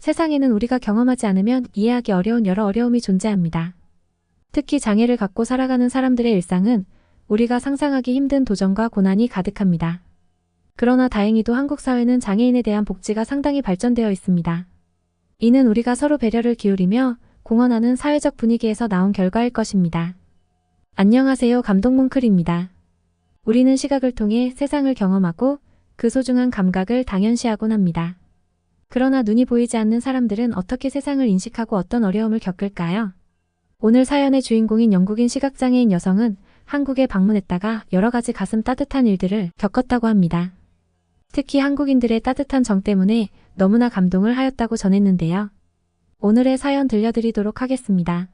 세상에는 우리가 경험하지 않으면 이해하기 어려운 여러 어려움이 존재합니다. 특히 장애를 갖고 살아가는 사람들의 일상은 우리가 상상하기 힘든 도전과 고난이 가득합니다. 그러나 다행히도 한국 사회는 장애인에 대한 복지가 상당히 발전되어 있습니다. 이는 우리가 서로 배려를 기울이며 공헌하는 사회적 분위기에서 나온 결과일 것입니다. 안녕하세요. 감동뭉클입니다. 우리는 시각을 통해 세상을 경험하고 그 소중한 감각을 당연시하곤 합니다. 그러나 눈이 보이지 않는 사람들은 어떻게 세상을 인식하고 어떤 어려움을 겪을까요? 오늘 사연의 주인공인 영국인 시각장애인 여성은 한국에 방문했다가 여러 가지 가슴 따뜻한 일들을 겪었다고 합니다. 특히 한국인들의 따뜻한 정 때문에 너무나 감동을 하였다고 전했는데요. 오늘의 사연 들려드리도록 하겠습니다.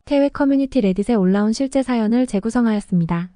태외 커뮤니티 레딧에 올라온 실제 사연을 재구성하였습니다.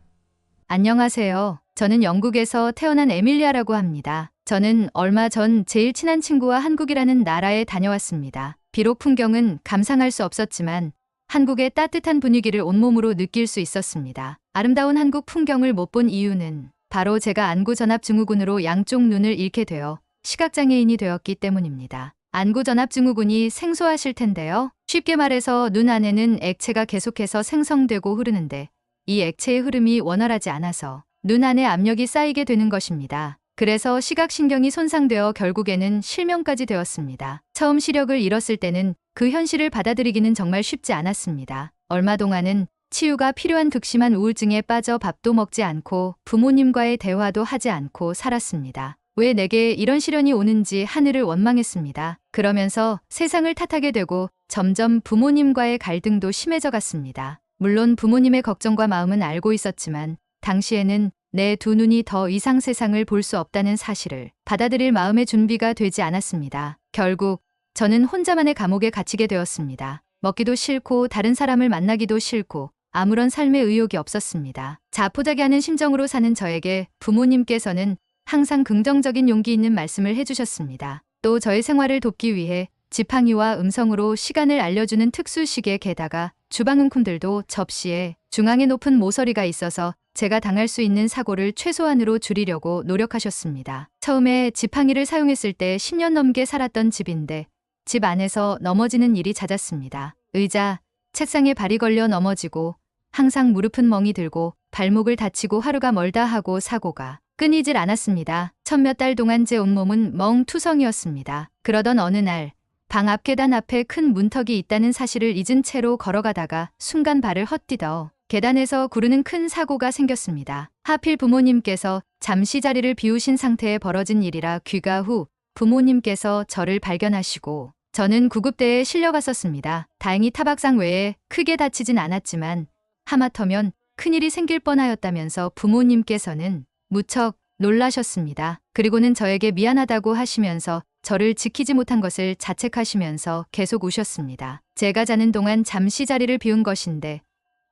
안녕하세요. 저는 영국에서 태어난 에밀리아라고 합니다. 저는 얼마 전 제일 친한 친구와 한국이라는 나라에 다녀왔습니다. 비록 풍경은 감상할 수 없었지만 한국의 따뜻한 분위기를 온몸으로 느낄 수 있었습니다. 아름다운 한국 풍경을 못 본 이유는 바로 제가 안구전압증후군으로 양쪽 눈을 잃게 되어 시각장애인이 되었기 때문입니다. 안구전압증후군이 생소하실 텐데요. 쉽게 말해서 눈 안에는 액체가 계속해서 생성되고 흐르는데 이 액체의 흐름이 원활하지 않아서 눈 안에 압력이 쌓이게 되는 것입니다. 그래서 시각신경이 손상되어 결국에는 실명까지 되었습니다. 처음 시력을 잃었을 때는 그 현실을 받아들이기는 정말 쉽지 않았습니다. 얼마 동안은 치유가 필요한 극심한 우울증에 빠져 밥도 먹지 않고 부모님과의 대화도 하지 않고 살았습니다. 왜 내게 이런 시련이 오는지 하늘을 원망했습니다. 그러면서 세상을 탓하게 되고 점점 부모님과의 갈등도 심해져 갔습니다. 물론 부모님의 걱정과 마음은 알고 있었지만 당시에는 내 두 눈이 더 이상 세상을 볼 수 없다는 사실을 받아들일 마음의 준비가 되지 않았습니다. 결국 저는 혼자만의 감옥에 갇히게 되었습니다. 먹기도 싫고 다른 사람을 만나기도 싫고 아무런 삶의 의욕이 없었습니다. 자포자기하는 심정으로 사는 저에게 부모님께서는 항상 긍정적인 용기 있는 말씀을 해주셨습니다. 또 저의 생활을 돕기 위해 지팡이와 음성으로 시간을 알려주는 특수시계 게다가 주방용품들도 접시에 중앙에 높은 모서리가 있어서 제가 당할 수 있는 사고를 최소한으로 줄이려고 노력하셨습니다. 처음에 지팡이를 사용했을 때 10년 넘게 살았던 집인데 집 안에서 넘어지는 일이 잦았습니다. 의자, 책상에 발이 걸려 넘어지고 항상 무릎은 멍이 들고 발목을 다치고 하루가 멀다 하고 사고가 끊이질 않았습니다. 천몇 달 동안 제 온몸은 멍투성이었습니다. 그러던 어느 날 방 앞 계단 앞에 큰 문턱이 있다는 사실을 잊은 채로 걸어가다가 순간 발을 헛디뎌 계단에서 구르는 큰 사고가 생겼습니다. 하필 부모님께서 잠시 자리를 비우신 상태에 벌어진 일이라 귀가 후 부모님께서 저를 발견하시고 저는 구급대에 실려갔었습니다. 다행히 타박상 외에 크게 다치진 않았지만 하마터면 큰일이 생길 뻔하였다면서 부모님께서는 무척 놀라셨습니다. 그리고는 저에게 미안하다고 하시면서 저를 지키지 못한 것을 자책하시면서 계속 우셨습니다. 제가 자는 동안 잠시 자리를 비운 것인데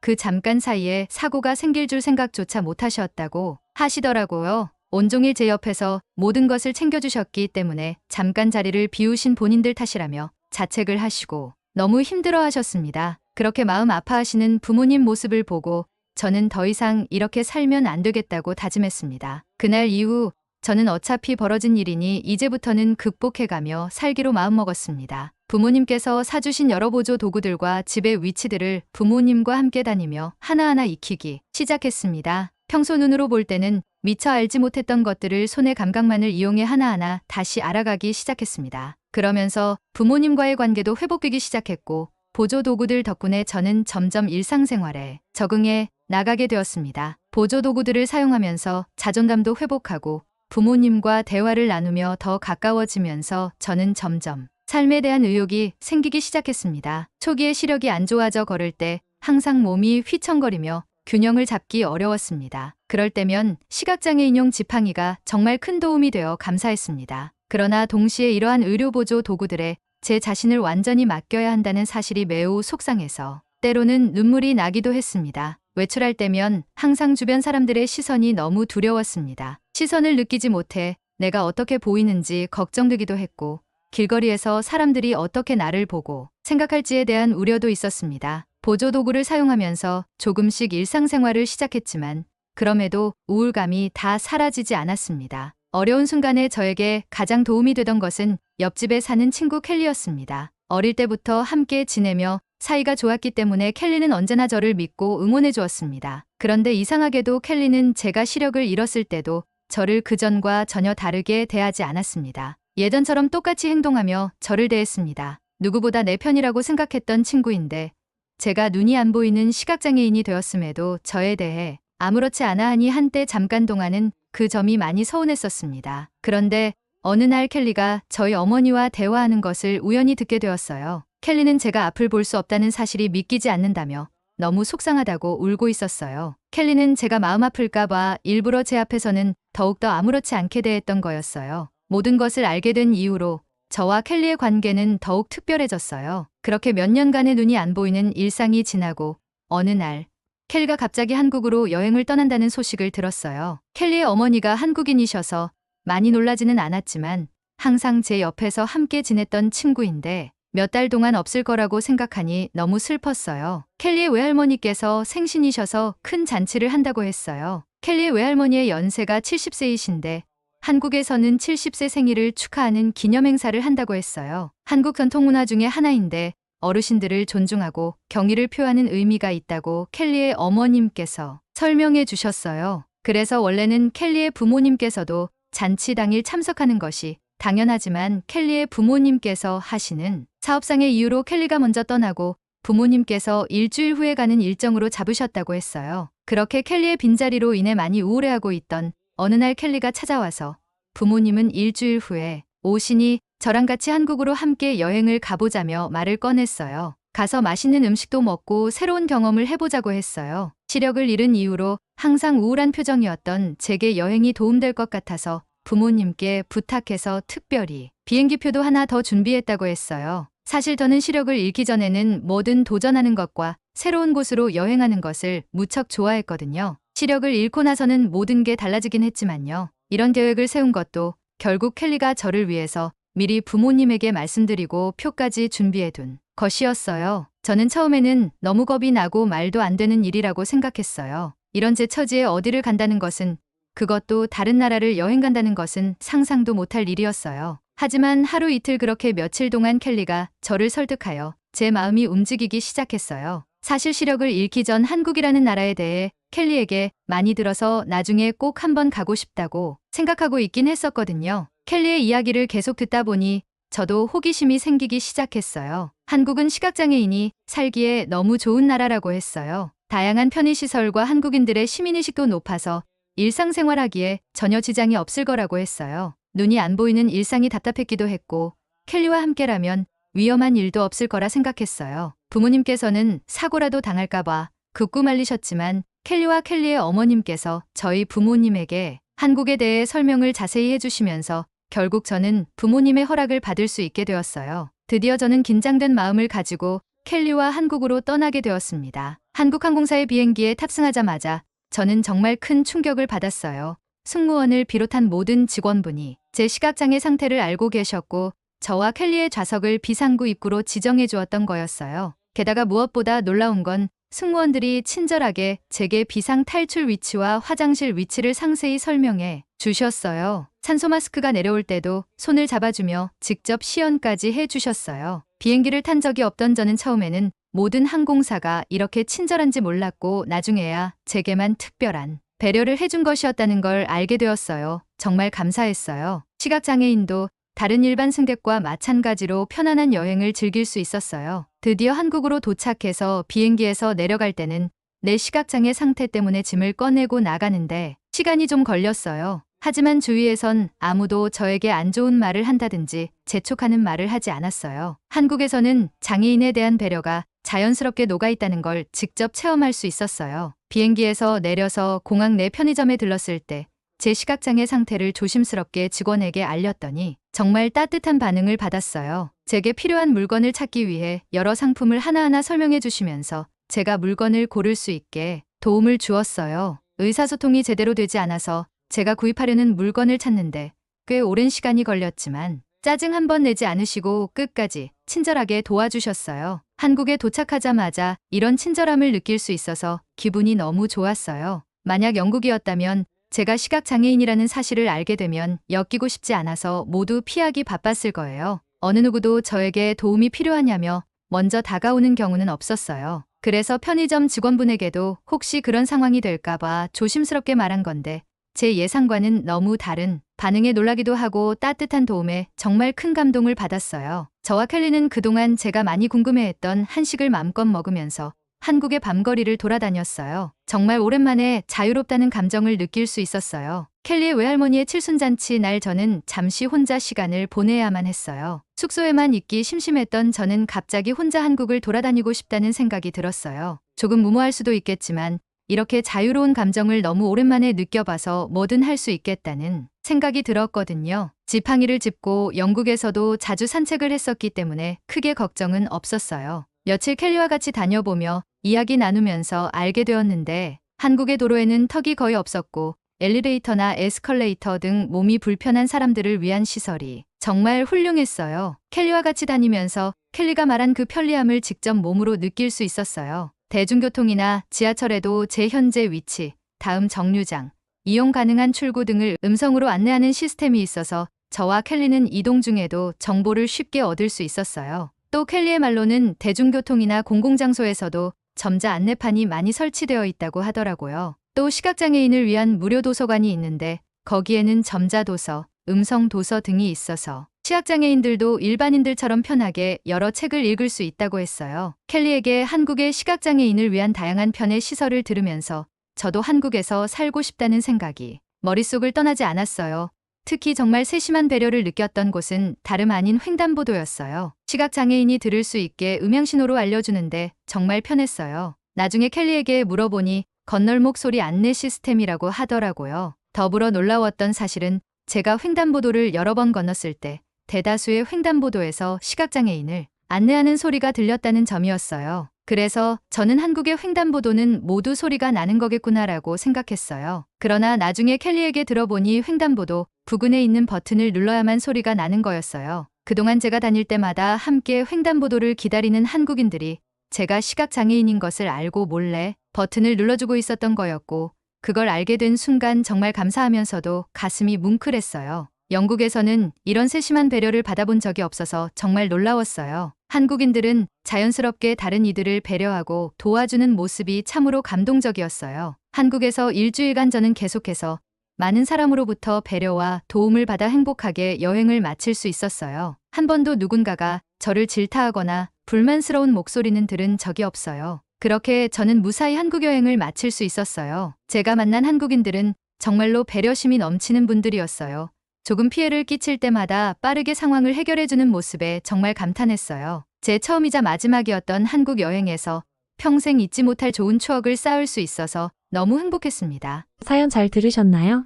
그 잠깐 사이에 사고가 생길 줄 생각조차 못하셨다고 하시더라고요. 온종일 제 옆에서 모든 것을 챙겨주셨기 때문에 잠깐 자리를 비우신 본인들 탓이라며 자책을 하시고 너무 힘들어하셨습니다. 그렇게 마음 아파하시는 부모님 모습을 보고 저는 더 이상 이렇게 살면 안 되겠다고 다짐했습니다. 그날 이후 저는 어차피 벌어진 일이니 이제부터는 극복해가며 살기로 마음먹었습니다. 부모님께서 사주신 여러 보조 도구들과 집의 위치들을 부모님과 함께 다니며 하나하나 익히기 시작했습니다. 평소 눈으로 볼 때는 미처 알지 못했던 것들을 손의 감각만을 이용해 하나하나 다시 알아가기 시작했습니다. 그러면서 부모님과의 관계도 회복되기 시작했고 보조 도구들 덕분에 저는 점점 일상생활에 적응해 나가게 되었습니다. 보조 도구들을 사용하면서 자존감도 회복하고 부모님과 대화를 나누며 더 가까워지면서 저는 점점 삶에 대한 의욕이 생기기 시작했습니다. 초기에 시력이 안 좋아져 걸을 때 항상 몸이 휘청거리며 균형을 잡기 어려웠습니다. 그럴 때면 시각장애인용 지팡이가 정말 큰 도움이 되어 감사했습니다. 그러나 동시에 이러한 의료보조 도구들에 제 자신을 완전히 맡겨야 한다는 사실이 매우 속상해서 때로는 눈물이 나기도 했습니다. 외출할 때면 항상 주변 사람들의 시선이 너무 두려웠습니다. 시선을 느끼지 못해 내가 어떻게 보이는지 걱정되기도 했고 길거리에서 사람들이 어떻게 나를 보고 생각할지에 대한 우려도 있었습니다. 보조도구를 사용하면서 조금씩 일상생활을 시작했지만 그럼에도 우울감이 다 사라지지 않았습니다. 어려운 순간에 저에게 가장 도움이 되던 것은 옆집에 사는 친구 켈리였습니다. 어릴 때부터 함께 지내며 사이가 좋았기 때문에 켈리는 언제나 저를 믿고 응원해 주었습니다. 그런데 이상하게도 켈리는 제가 시력을 잃었을 때도 저를 그전과 전혀 다르게 대하지 않았습니다. 예전처럼 똑같이 행동하며 저를 대했습니다. 누구보다 내 편이라고 생각했던 친구인데 제가 눈이 안 보이는 시각장애인이 되었음에도 저에 대해 아무렇지 않아 하니 한때 잠깐 동안은 그 점이 많이 서운했었습니다. 그런데 어느 날 켈리가 저희 어머니와 대화하는 것을 우연히 듣게 되었어요. 켈리는 제가 앞을 볼 수 없다는 사실이 믿기지 않는다며 너무 속상하다고 울고 있었어요. 켈리는 제가 마음 아플까봐 일부러 제 앞에서는 더욱더 아무렇지 않게 대했던 거였어요. 모든 것을 알게 된 이후로 저와 켈리의 관계는 더욱 특별해졌어요. 그렇게 몇 년간의 눈이 안 보이는 일상이 지나고 어느 날 켈리가 갑자기 한국으로 여행을 떠난다는 소식을 들었어요. 켈리의 어머니가 한국인이셔서 많이 놀라지는 않았지만 항상 제 옆에서 함께 지냈던 친구인데 몇 달 동안 없을 거라고 생각하니 너무 슬펐어요. 켈리의 외할머니께서 생신이셔서 큰 잔치를 한다고 했어요. 켈리의 외할머니의 연세가 70세이신데 한국에서는 70세 생일을 축하하는 기념행사를 한다고 했어요. 한국 전통문화 중에 하나인데 어르신들을 존중하고 경의를 표하는 의미가 있다고 켈리의 어머님께서 설명해 주셨어요. 그래서 원래는 켈리의 부모님께서도 잔치 당일 참석하는 것이 당연하지만 켈리의 부모님께서 하시는 사업상의 이유로 켈리가 먼저 떠나고 부모님께서 일주일 후에 가는 일정으로 잡으셨다고 했어요. 그렇게 켈리의 빈자리로 인해 많이 우울해하고 있던 어느 날 켈리가 찾아와서 부모님은 일주일 후에 오시니 저랑 같이 한국으로 함께 여행을 가보자며 말을 꺼냈어요. 가서 맛있는 음식도 먹고 새로운 경험을 해보자고 했어요. 시력을 잃은 이후로 항상 우울한 표정이었던 제게 여행이 도움될 것 같아서 부모님께 부탁해서 특별히 비행기표도 하나 더 준비했다고 했어요. 사실 저는 시력을 잃기 전에는 뭐든 도전하는 것과 새로운 곳으로 여행하는 것을 무척 좋아했거든요. 시력을 잃고 나서는 모든 게 달라지긴 했지만요. 이런 계획을 세운 것도 결국 켈리가 저를 위해서 미리 부모님에게 말씀드리고 표까지 준비해둔 것이었어요. 저는 처음에는 너무 겁이 나고 말도 안 되는 일이라고 생각했어요. 이런 제 처지에 어디를 간다는 것은, 그것도 다른 나라를 여행 간다는 것은 상상도 못할 일이었어요. 하지만 하루 이틀 그렇게 며칠 동안 켈리가 저를 설득하여 제 마음이 움직이기 시작했어요. 사실 시력을 잃기 전 한국이라는 나라에 대해 켈리에게 많이 들어서 나중에 꼭 한번 가고 싶다고 생각하고 있긴 했었거든요. 켈리의 이야기를 계속 듣다 보니 저도 호기심이 생기기 시작했어요. 한국은 시각장애인이 살기에 너무 좋은 나라라고 했어요. 다양한 편의시설과 한국인들의 시민의식도 높아서 일상생활하기에 전혀 지장이 없을 거라고 했어요. 눈이 안 보이는 일상이 답답했기도 했고 켈리와 함께라면 위험한 일도 없을 거라 생각했어요. 부모님께서는 사고라도 당할까봐 극구 말리셨지만 켈리와 켈리의 어머님께서 저희 부모님에게 한국에 대해 설명을 자세히 해주시면서 결국 저는 부모님의 허락을 받을 수 있게 되었어요. 드디어 저는 긴장된 마음을 가지고 켈리와 한국으로 떠나게 되었습니다. 한국항공사의 비행기에 탑승하자마자 저는 정말 큰 충격을 받았어요. 승무원을 비롯한 모든 직원분이 제 시각장애 상태를 알고 계셨고 저와 켈리의 좌석을 비상구 입구로 지정해 주었던 거였어요. 게다가 무엇보다 놀라운 건 승무원들이 친절하게 제게 비상 탈출 위치와 화장실 위치를 상세히 설명해 주셨어요. 산소 마스크가 내려올 때도 손을 잡아주며 직접 시연까지 해주셨어요. 비행기를 탄 적이 없던 저는 처음에는 모든 항공사가 이렇게 친절한지 몰랐고 나중에야 제게만 특별한 배려를 해준 것이었다는 걸 알게 되었어요. 정말 감사했어요. 시각장애인도 다른 일반 승객과 마찬가지로 편안한 여행을 즐길 수 있었어요. 드디어 한국으로 도착해서 비행기에서 내려갈 때는 내 시각장애 상태 때문에 짐을 꺼내고 나가는데 시간이 좀 걸렸어요. 하지만 주위에선 아무도 저에게 안 좋은 말을 한다든지 재촉하는 말을 하지 않았어요. 한국에서는 장애인에 대한 배려가 자연스럽게 녹아있다는 걸 직접 체험할 수 있었어요. 비행기에서 내려서 공항 내 편의점에 들렀을 때 제 시각장애 상태를 조심스럽게 직원에게 알렸더니 정말 따뜻한 반응을 받았어요. 제게 필요한 물건을 찾기 위해 여러 상품을 하나하나 설명해 주시면서 제가 물건을 고를 수 있게 도움을 주었어요. 의사소통이 제대로 되지 않아서 제가 구입하려는 물건을 찾는데 꽤 오랜 시간이 걸렸지만 짜증 한번 내지 않으시고 끝까지 친절하게 도와주셨어요. 한국에 도착하자마자 이런 친절함을 느낄 수 있어서 기분이 너무 좋았어요. 만약 영국이었다면 제가 시각장애인이라는 사실을 알게 되면 엮이고 싶지 않아서 모두 피하기 바빴을 거예요. 어느 누구도 저에게 도움이 필요하냐며 먼저 다가오는 경우는 없었어요. 그래서 편의점 직원분에게도 혹시 그런 상황이 될까봐 조심스럽게 말한 건데 제 예상과는 너무 다른 반응에 놀라기도 하고 따뜻한 도움에 정말 큰 감동을 받았어요. 저와 켈리는 그동안 제가 많이 궁금해했던 한식을 마음껏 먹으면서 한국의 밤거리를 돌아다녔어요. 정말 오랜만에 자유롭다는 감정을 느낄 수 있었어요. 켈리의 외할머니의 칠순잔치 날 저는 잠시 혼자 시간을 보내야만 했어요. 숙소에만 있기 심심했던 저는 갑자기 혼자 한국을 돌아다니고 싶다는 생각이 들었어요. 조금 무모할 수도 있겠지만 이렇게 자유로운 감정을 너무 오랜만에 느껴봐서 뭐든 할 수 있겠다는 생각이 들었거든요. 지팡이를 짚고 영국에서도 자주 산책을 했었기 때문에 크게 걱정은 없었어요. 며칠 켈리와 같이 다녀보며 이야기 나누면서 알게 되었는데 한국의 도로에는 턱이 거의 없었고 엘리베이터나 에스컬레이터 등 몸이 불편한 사람들을 위한 시설이 정말 훌륭했어요. 켈리와 같이 다니면서 켈리가 말한 그 편리함을 직접 몸으로 느낄 수 있었어요. 대중교통이나 지하철에도 제 현재 위치, 다음 정류장, 이용 가능한 출구 등을 음성으로 안내하는 시스템이 있어서 저와 켈리는 이동 중에도 정보를 쉽게 얻을 수 있었어요. 또 켈리의 말로는 대중교통이나 공공장소에서도 점자 안내판이 많이 설치되어 있다고 하더라고요. 또 시각장애인을 위한 무료 도서관이 있는데 거기에는 점자 도서, 음성 도서 등이 있어서 시각장애인들도 일반인들처럼 편하게 여러 책을 읽을 수 있다고 했어요. 켈리에게 한국의 시각장애인을 위한 다양한 편의 시설을 들으면서 저도 한국에서 살고 싶다는 생각이 머릿속을 떠나지 않았어요. 특히 정말 세심한 배려를 느꼈던 곳은 다름 아닌 횡단보도였어요. 시각장애인이 들을 수 있게 음향신호로 알려주는데 정말 편했어요. 나중에 켈리에게 물어보니 건널목 소리 안내 시스템이라고 하더라고요. 더불어 놀라웠던 사실은 제가 횡단보도를 여러 번 건넜을 때 대다수의 횡단보도에서 시각장애인을 안내하는 소리가 들렸다는 점이었어요. 그래서 저는 한국의 횡단보도는 모두 소리가 나는 거겠구나라고 생각했어요. 그러나 나중에 켈리에게 들어보니 횡단보도 부근에 있는 버튼을 눌러야만 소리가 나는 거였어요. 그동안 제가 다닐 때마다 함께 횡단보도를 기다리는 한국인들이 제가 시각장애인인 것을 알고 몰래 버튼을 눌러주고 있었던 거였고 그걸 알게 된 순간 정말 감사하면서도 가슴이 뭉클했어요. 영국에서는 이런 세심한 배려를 받아본 적이 없어서 정말 놀라웠어요. 한국인들은 자연스럽게 다른 이들을 배려하고 도와주는 모습이 참으로 감동적이었어요. 한국에서 일주일간 저는 계속해서 많은 사람으로부터 배려와 도움을 받아 행복하게 여행을 마칠 수 있었어요. 한 번도 누군가가 저를 질타하거나 불만스러운 목소리는 들은 적이 없어요. 그렇게 저는 무사히 한국 여행을 마칠 수 있었어요. 제가 만난 한국인들은 정말로 배려심이 넘치는 분들이었어요. 조금 피해를 끼칠 때마다 빠르게 상황을 해결해주는 모습에 정말 감탄했어요. 제 처음이자 마지막이었던 한국 여행에서 평생 잊지 못할 좋은 추억을 쌓을 수 있어서 너무 행복했습니다. 사연 잘 들으셨나요?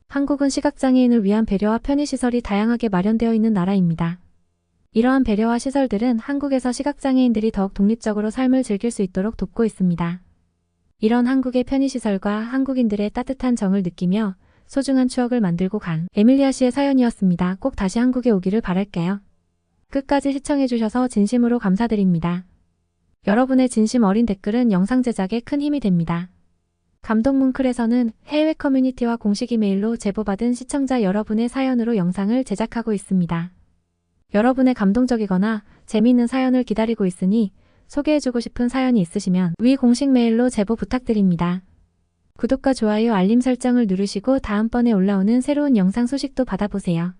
한국은 시각장애인을 위한 배려와 편의시설이 다양하게 마련되어 있는 나라입니다. 이러한 배려와 시설들은 한국에서 시각장애인들이 더욱 독립적으로 삶을 즐길 수 있도록 돕고 있습니다. 이런 한국의 편의시설과 한국인들의 따뜻한 정을 느끼며 소중한 추억을 만들고 간 에밀리아 씨의 사연이었습니다. 꼭 다시 한국에 오기를 바랄게요. 끝까지 시청해주셔서 진심으로 감사드립니다. 여러분의 진심 어린 댓글은 영상 제작에 큰 힘이 됩니다. 감동뭉클에서는 해외 커뮤니티와 공식 이메일로 제보받은 시청자 여러분의 사연으로 영상을 제작하고 있습니다. 여러분의 감동적이거나 재미있는 사연을 기다리고 있으니 소개해주고 싶은 사연이 있으시면 위 공식 메일로 제보 부탁드립니다. 구독과 좋아요 알림 설정을 누르시고 다음번에 올라오는 새로운 영상 소식도 받아보세요.